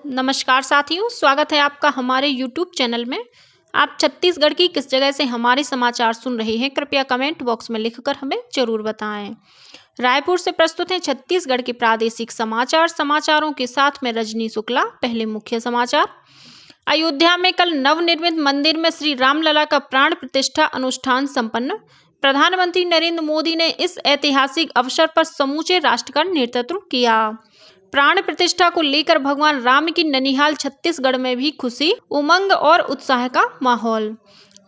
नमस्कार साथियों, स्वागत है आपका हमारे YouTube चैनल में। आप छत्तीसगढ़ की किस जगह से हमारे समाचार सुन रहे हैं, कृपया कमेंट बॉक्स में लिखकर हमें जरूर बताएं। रायपुर से प्रस्तुत हैं छत्तीसगढ़ के प्रादेशिक समाचार। समाचारों के साथ में रजनी शुक्ला। पहले मुख्य समाचार। अयोध्या में कल नवनिर्मित मंदिर में श्री रामलला का प्राण प्रतिष्ठा अनुष्ठान संपन्न। प्रधानमंत्री नरेंद्र मोदी ने इस ऐतिहासिक अवसर पर समूचे राष्ट्र का नेतृत्व किया। प्राण प्रतिष्ठा को लेकर भगवान राम की ननिहाल छत्तीसगढ़ में भी खुशी, उमंग और उत्साह का माहौल।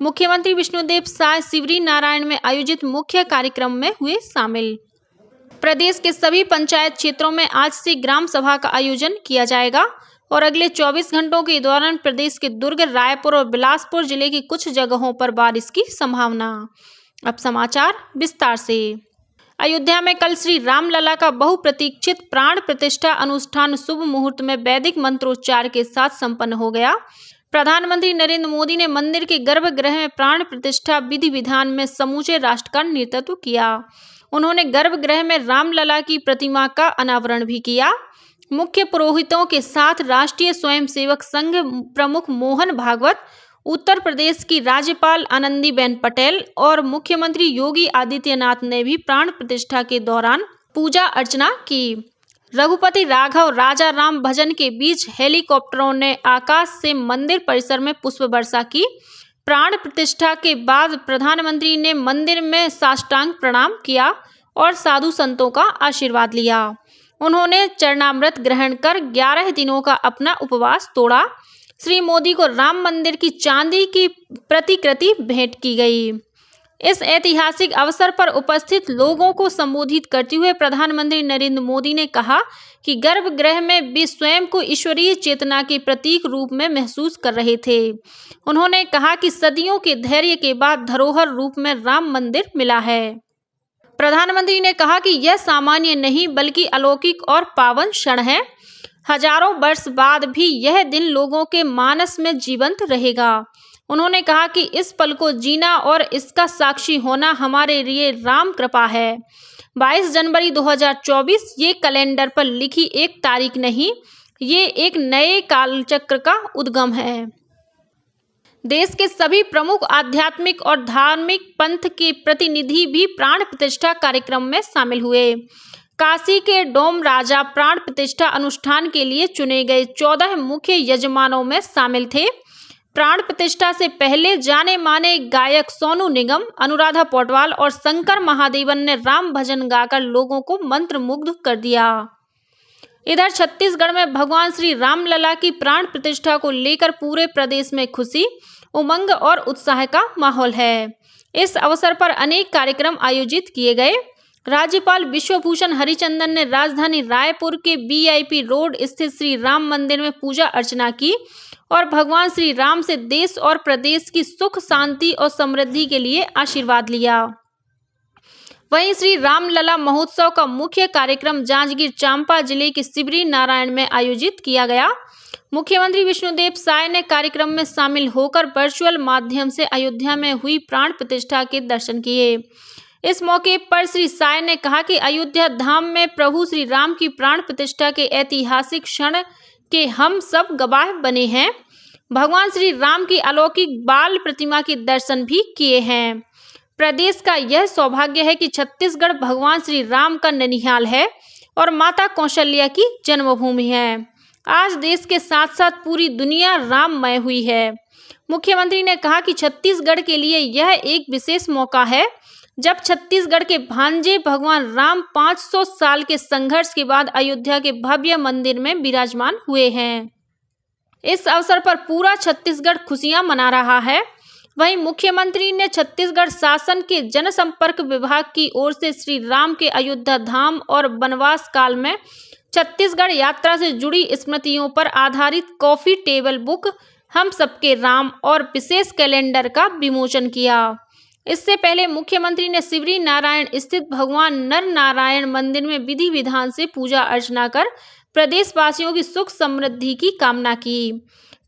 मुख्यमंत्री विष्णुदेव साय शिवरी नारायण में आयोजित मुख्य कार्यक्रम में हुए शामिल। प्रदेश के सभी पंचायत क्षेत्रों में आज से ग्राम सभा का आयोजन किया जाएगा और अगले 24 घंटों के दौरान प्रदेश के दुर्ग, रायपुर और बिलासपुर जिले की कुछ जगहों पर बारिश की संभावना। अब समाचार विस्तार से। अयोध्या में कल श्री रामलला का बहुप्रतीक्षित प्राण प्रतिष्ठा अनुष्ठान शुभ मुहूर्त में वैदिक मंत्रोच्चार के साथ संपन्न हो गया। प्रधानमंत्री नरेंद्र मोदी ने मंदिर के गर्भगृह में प्राण प्रतिष्ठा विधि विधान में समूचे राष्ट्र का नेतृत्व किया। उन्होंने गर्भगृह में रामलला की प्रतिमा का अनावरण भी किया। मुख्य पुरोहितों के साथ राष्ट्रीय स्वयंसेवक संघ प्रमुख मोहन भागवत, उत्तर प्रदेश की राज्यपाल आनंदीबेन पटेल और मुख्यमंत्री योगी आदित्यनाथ ने भी प्राण प्रतिष्ठा के दौरान पूजा अर्चना की। रघुपति राघव राजा राम भजन के बीच हेलीकॉप्टरों ने आकाश से मंदिर परिसर में पुष्प वर्षा की। प्राण प्रतिष्ठा के बाद प्रधानमंत्री ने मंदिर में साष्टांग प्रणाम किया और साधु संतों का आशीर्वाद लिया। उन्होंने चरणामृत ग्रहण कर 11 दिनों का अपना उपवास तोड़ा। श्री मोदी को राम मंदिर की चांदी की प्रतिकृति भेंट की गई। इस ऐतिहासिक अवसर पर उपस्थित लोगों को संबोधित करते हुए प्रधानमंत्री नरेंद्र मोदी ने कहा कि गर्भगृह में वे स्वयं को ईश्वरीय चेतना के प्रतीक रूप में महसूस कर रहे थे। उन्होंने कहा कि सदियों के धैर्य के बाद धरोहर रूप में राम मंदिर मिला है। प्रधानमंत्री ने कहा कि यह सामान्य नहीं बल्कि अलौकिक और पावन क्षण है। हजारों वर्ष बाद भी यह दिन लोगों के मानस में जीवंत रहेगा। उन्होंने कहा कि इस पल को जीना और इसका साक्षी होना हमारे लिए राम कृपा है। 22 जनवरी 2024 ये कैलेंडर पर लिखी एक तारीख नहीं, ये एक नए कालचक्र का उद्गम है। देश के सभी प्रमुख आध्यात्मिक और धार्मिक पंथ के प्रतिनिधि भी प्राण प्रतिष्ठा कार्यक्रम में शामिल हुए। काशी के डोम राजा प्राण प्रतिष्ठा अनुष्ठान के लिए चुने गए 14 मुख्य यजमानों में शामिल थे। प्राण प्रतिष्ठा से पहले जाने माने गायक सोनू निगम, अनुराधा पौडवाल और शंकर महादेवन ने राम भजन गाकर लोगों को मंत्रमुग्ध कर दिया। इधर छत्तीसगढ़ में भगवान श्री रामलला की प्राण प्रतिष्ठा को लेकर पूरे प्रदेश में खुशी, उमंग और उत्साह का माहौल है। इस अवसर पर अनेक कार्यक्रम आयोजित किए गए। राज्यपाल विश्वभूषण हरिचंदन ने राजधानी रायपुर के VIP रोड स्थित श्री राम मंदिर में पूजा अर्चना की और भगवान श्री राम से देश और प्रदेश की सुख, शांति और समृद्धि के लिए आशीर्वाद लिया। वहीं श्री रामलला महोत्सव का मुख्य कार्यक्रम जांजगीर चांपा जिले के शिवरी नारायण में आयोजित किया गया। मुख्यमंत्री विष्णुदेव साय ने कार्यक्रम में शामिल होकर वर्चुअल माध्यम से अयोध्या में हुई प्राण प्रतिष्ठा के दर्शन किए। इस मौके पर श्री साय ने कहा कि अयोध्या धाम में प्रभु श्री राम की प्राण प्रतिष्ठा के ऐतिहासिक क्षण के हम सब गवाह बने हैं। भगवान श्री राम की अलौकिक बाल प्रतिमा के दर्शन भी किए हैं। प्रदेश का यह सौभाग्य है कि छत्तीसगढ़ भगवान श्री राम का ननिहाल है और माता कौशल्या की जन्मभूमि है। आज देश के साथ साथ पूरी दुनिया राममय हुई है। मुख्यमंत्री ने कहा कि छत्तीसगढ़ के लिए यह एक विशेष मौका है जब छत्तीसगढ़ के भांजे भगवान राम 500 साल के संघर्ष के बाद अयोध्या के भव्य मंदिर में विराजमान हुए हैं। इस अवसर पर पूरा छत्तीसगढ़ खुशियां मना रहा है। वहीं मुख्यमंत्री ने छत्तीसगढ़ शासन के जनसंपर्क विभाग की ओर से श्री राम के अयोध्या धाम और वनवास काल में छत्तीसगढ़ यात्रा से जुड़ी स्मृतियों पर आधारित कॉफी टेबल बुक हम सबके राम और विशेष कैलेंडर का विमोचन किया। इससे पहले मुख्यमंत्री ने शिवरी नारायण स्थित भगवान नर नारायण मंदिर में विधि विधान से पूजा अर्चना कर प्रदेशवासियों की सुख समृद्धि की कामना की।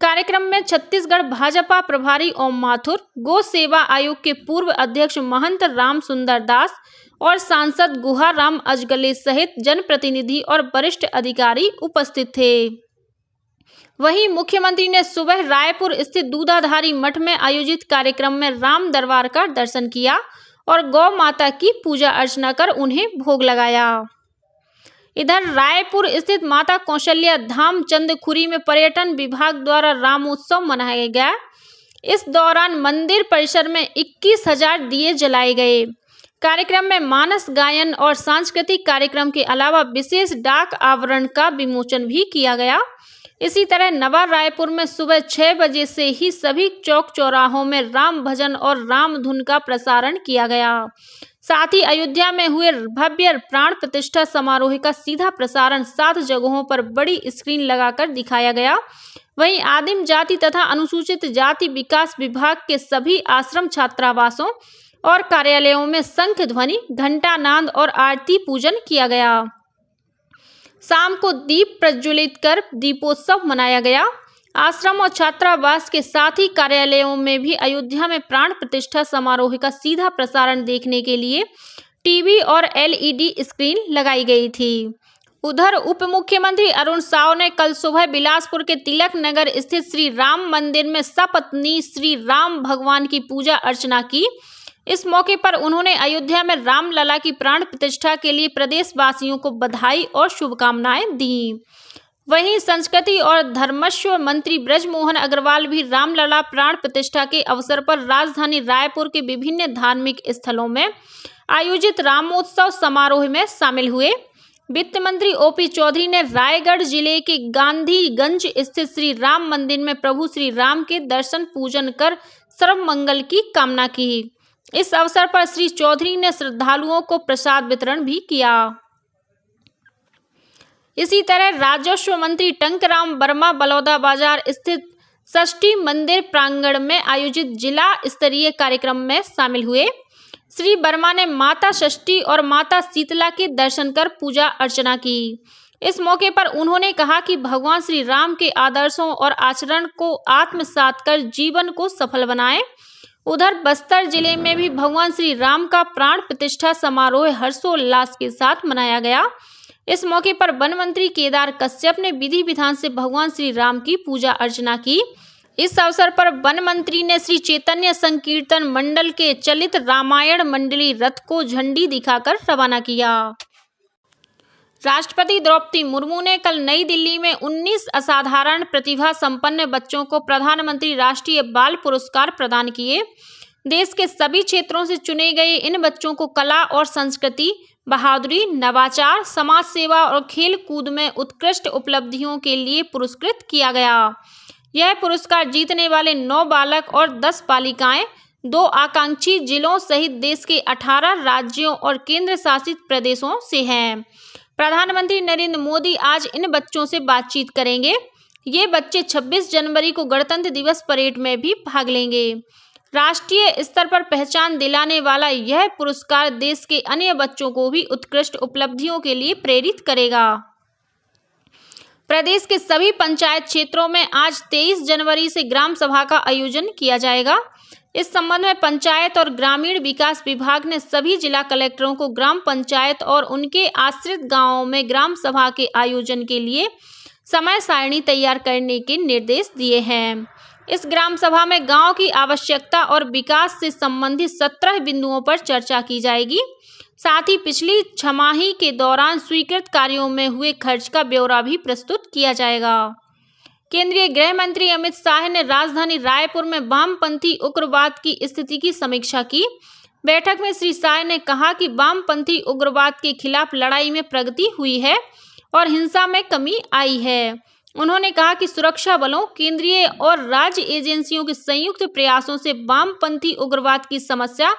कार्यक्रम में छत्तीसगढ़ भाजपा प्रभारी ओम माथुर, गो सेवा आयोग के पूर्व अध्यक्ष महंत राम सुंदर दास और सांसद गुहा राम अजगले सहित जनप्रतिनिधि और वरिष्ठ अधिकारी उपस्थित थे। वहीं मुख्यमंत्री ने सुबह रायपुर स्थित दूधाधारी मठ में आयोजित कार्यक्रम में राम दरबार का दर्शन किया और गौ माता की पूजा अर्चना कर उन्हें भोग लगाया। इधर रायपुर स्थित माता कौशल्या धाम चंदखुरी में पर्यटन विभाग द्वारा रामोत्सव मनाया गया। इस दौरान मंदिर परिसर में 21,000 दिए जलाए गए। कार्यक्रम में मानस गायन और सांस्कृतिक कार्यक्रम के अलावा विशेष डाक आवरण का विमोचन भी किया गया। इसी तरह नवा रायपुर में सुबह 6 बजे से ही सभी चौक चौराहों में राम भजन और राम धुन का प्रसारण किया गया। साथ ही अयोध्या में हुए भव्य प्राण प्रतिष्ठा समारोह का सीधा प्रसारण 7 जगहों पर बड़ी स्क्रीन लगाकर दिखाया गया। वहीं आदिम जाति तथा अनुसूचित जाति विकास विभाग के सभी आश्रम छात्रावासों और कार्यालयों में शंख ध्वनि, घंटानाद और आरती पूजन किया गया। शाम को दीप प्रज्वलित कर दीपोत्सव मनाया गया। आश्रम और छात्रावास के साथ ही कार्यालयों में भी अयोध्या में प्राण प्रतिष्ठा समारोह का सीधा प्रसारण देखने के लिए टीवी और एलईडी स्क्रीन लगाई गई थी। उधर उप मुख्यमंत्री अरुण साव ने कल सुबह बिलासपुर के तिलक नगर स्थित श्री राम मंदिर में सपत्नी श्री राम भगवान की पूजा अर्चना की। इस मौके पर उन्होंने अयोध्या में रामलला की प्राण प्रतिष्ठा के लिए प्रदेशवासियों को बधाई और शुभकामनाएं दी। वहीं संस्कृति और धर्मस्व मंत्री ब्रजमोहन अग्रवाल भी रामलला प्राण प्रतिष्ठा के अवसर पर राजधानी रायपुर के विभिन्न धार्मिक स्थलों में आयोजित रामोत्सव समारोह में शामिल हुए। वित्त मंत्री ओपी चौधरी ने रायगढ़ जिले के गांधीगंज स्थित श्री राम मंदिर में प्रभु श्री राम के दर्शन पूजन कर सर्वमंगल की कामना की। इस अवसर पर श्री चौधरी ने श्रद्धालुओं को प्रसाद वितरण भी किया। इसी तरह राजस्व मंत्री टंकराम वर्मा बलौदाबाजार स्थित षष्ठी मंदिर प्रांगण में आयोजित जिला स्तरीय कार्यक्रम में शामिल हुए। श्री वर्मा ने माता षष्ठी और माता शीतला के दर्शन कर पूजा अर्चना की। इस मौके पर उन्होंने कहा कि भगवान श्री राम के आदर्शों और आचरण को आत्मसात कर जीवन को सफल बनाएं। उधर बस्तर जिले में भी भगवान श्री राम का प्राण प्रतिष्ठा समारोह हर्षोल्लास के साथ मनाया गया। इस मौके पर वन मंत्री केदार कश्यप ने विधि विधान से भगवान श्री राम की पूजा अर्चना की। इस अवसर पर वन मंत्री ने श्री चैतन्य संकीर्तन मंडल के चलित रामायण मंडली रथ को झंडी दिखाकर रवाना किया। राष्ट्रपति द्रौपदी मुर्मू ने कल नई दिल्ली में 19 असाधारण प्रतिभा संपन्न बच्चों को प्रधानमंत्री राष्ट्रीय बाल पुरस्कार प्रदान किए। देश के सभी क्षेत्रों से चुने गए इन बच्चों को कला और संस्कृति, बहादुरी, नवाचार, समाज सेवा और खेल कूद में उत्कृष्ट उपलब्धियों के लिए पुरस्कृत किया गया। यह पुरस्कार जीतने वाले 9 बालक और 10 बालिकाएं 2 आकांक्षी जिलों सहित देश के 18 राज्यों और केंद्र शासित प्रदेशों से हैं। प्रधानमंत्री नरेंद्र मोदी आज इन बच्चों से बातचीत करेंगे। ये बच्चे 26 जनवरी को गणतंत्र दिवस परेड में भी भाग लेंगे। राष्ट्रीय स्तर पर पहचान दिलाने वाला यह पुरस्कार देश के अन्य बच्चों को भी उत्कृष्ट उपलब्धियों के लिए प्रेरित करेगा। प्रदेश के सभी पंचायत क्षेत्रों में आज 23 जनवरी से ग्राम सभा का आयोजन किया जाएगा। इस संबंध में पंचायत और ग्रामीण विकास विभाग ने सभी जिला कलेक्टरों को ग्राम पंचायत और उनके आश्रित गांवों में ग्राम सभा के आयोजन के लिए समय सारणी तैयार करने के निर्देश दिए हैं। इस ग्राम सभा में गांव की आवश्यकता और विकास से संबंधित 17 बिंदुओं पर चर्चा की जाएगी। साथ ही पिछली छमाही के दौरान स्वीकृत कार्यों में हुए खर्च का ब्यौरा भी प्रस्तुत किया जाएगा। केंद्रीय गृह मंत्री अमित शाह ने राजधानी रायपुर में वामपंथी उग्रवाद की स्थिति की समीक्षा की। बैठक में श्री शाह ने कहा कि वामपंथी उग्रवाद के खिलाफ लड़ाई में प्रगति हुई है और हिंसा में कमी आई है। उन्होंने कहा कि सुरक्षा बलों, केंद्रीय और राज्य एजेंसियों के संयुक्त प्रयासों से वामपंथी उग्रवाद की समस्या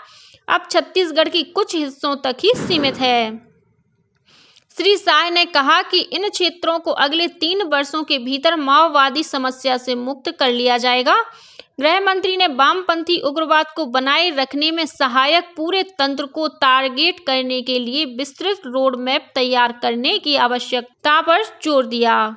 अब छत्तीसगढ़ के कुछ हिस्सों तक ही सीमित है। श्री शाह ने कहा कि इन क्षेत्रों को अगले 3 वर्षों के भीतर माओवादी समस्या से मुक्त कर लिया जाएगा। गृह मंत्री ने वामपंथी उग्रवाद को बनाए रखने में सहायक पूरे तंत्र को टारगेट करने के लिए विस्तृत रोड मैप तैयार करने की आवश्यकता पर जोर दिया।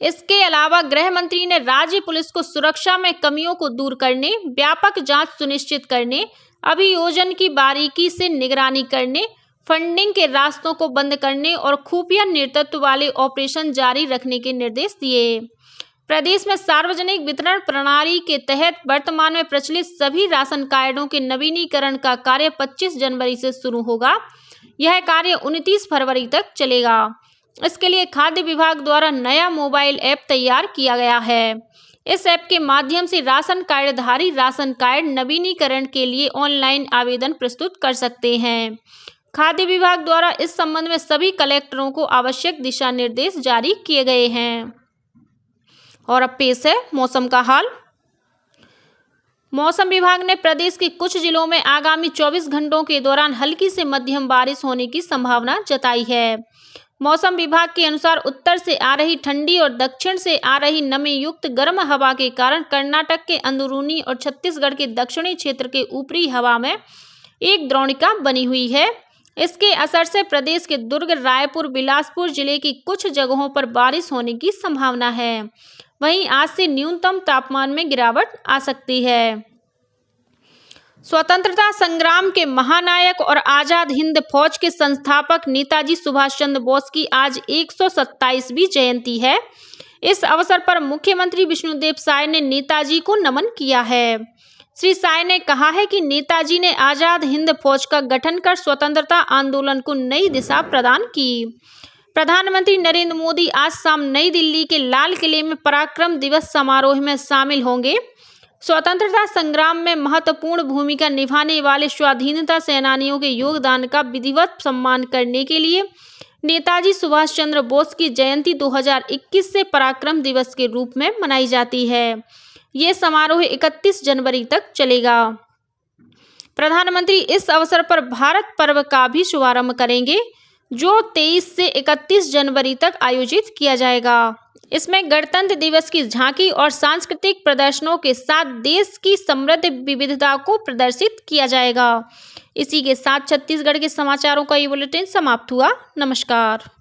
इसके अलावा गृह मंत्री ने राज्य पुलिस को सुरक्षा में कमियों को दूर करने, व्यापक जांच सुनिश्चित करने, अभियोजन की बारीकी से निगरानी करने, फंडिंग के रास्तों को बंद करने और खुफिया नेतृत्व वाले ऑपरेशन जारी रखने के निर्देश दिए। प्रदेश में सार्वजनिक वितरण प्रणाली के तहत वर्तमान में प्रचलित सभी राशन कार्डों के नवीनीकरण का कार्य 25 जनवरी से शुरू होगा। यह कार्य 29 फरवरी तक चलेगा। इसके लिए खाद्य विभाग द्वारा नया मोबाइल ऐप तैयार किया गया है। इस ऐप के माध्यम से राशन कार्डधारी राशन कार्ड नवीनीकरण के लिए ऑनलाइन आवेदन प्रस्तुत कर सकते हैं। खाद्य विभाग द्वारा इस संबंध में सभी कलेक्टरों को आवश्यक दिशा निर्देश जारी किए गए हैं। और अब पेश है मौसम का हाल। मौसम विभाग ने प्रदेश के कुछ जिलों में आगामी 24 घंटों के दौरान हल्की से मध्यम बारिश होने की संभावना जताई है। मौसम विभाग के अनुसार उत्तर से आ रही ठंडी और दक्षिण से आ रही नमी युक्त गर्म हवा के कारण कर्नाटक के अंदरूनी और छत्तीसगढ़ के दक्षिणी क्षेत्र के ऊपरी हवा में एक द्रोणिका बनी हुई है। इसके असर से प्रदेश के दुर्ग, रायपुर, बिलासपुर जिले की कुछ जगहों पर बारिश होने की संभावना है। वहीं आज से न्यूनतम तापमान में गिरावट आ सकती है। स्वतंत्रता संग्राम के महानायक और आजाद हिंद फौज के संस्थापक नेताजी सुभाष चंद्र बोस की आज 127वीं जयंती है। इस अवसर पर मुख्यमंत्री विष्णुदेव साय ने नेताजी को नमन किया है। श्री साय ने कहा है कि नेताजी ने आजाद हिंद फौज का गठन कर स्वतंत्रता आंदोलन को नई दिशा प्रदान की। प्रधानमंत्री नरेंद्र मोदी आज शाम नई दिल्ली के लाल किले में पराक्रम दिवस समारोह में शामिल होंगे। स्वतंत्रता संग्राम में महत्वपूर्ण भूमिका निभाने वाले स्वाधीनता सेनानियों के योगदान का विधिवत सम्मान करने के लिए नेताजी सुभाष चंद्र बोस की जयंती 2021 से पराक्रम दिवस के रूप में मनाई जाती है। ये समारोह 31 जनवरी तक चलेगा। प्रधानमंत्री इस अवसर पर भारत पर्व का भी शुभारंभ करेंगे, जो 23 से 31 जनवरी तक आयोजित किया जाएगा। इसमें गणतंत्र दिवस की झांकी और सांस्कृतिक प्रदर्शनों के साथ देश की समृद्ध विविधता को प्रदर्शित किया जाएगा। इसी के साथ छत्तीसगढ़ के समाचारों का ये बुलेटिन समाप्त हुआ। नमस्कार।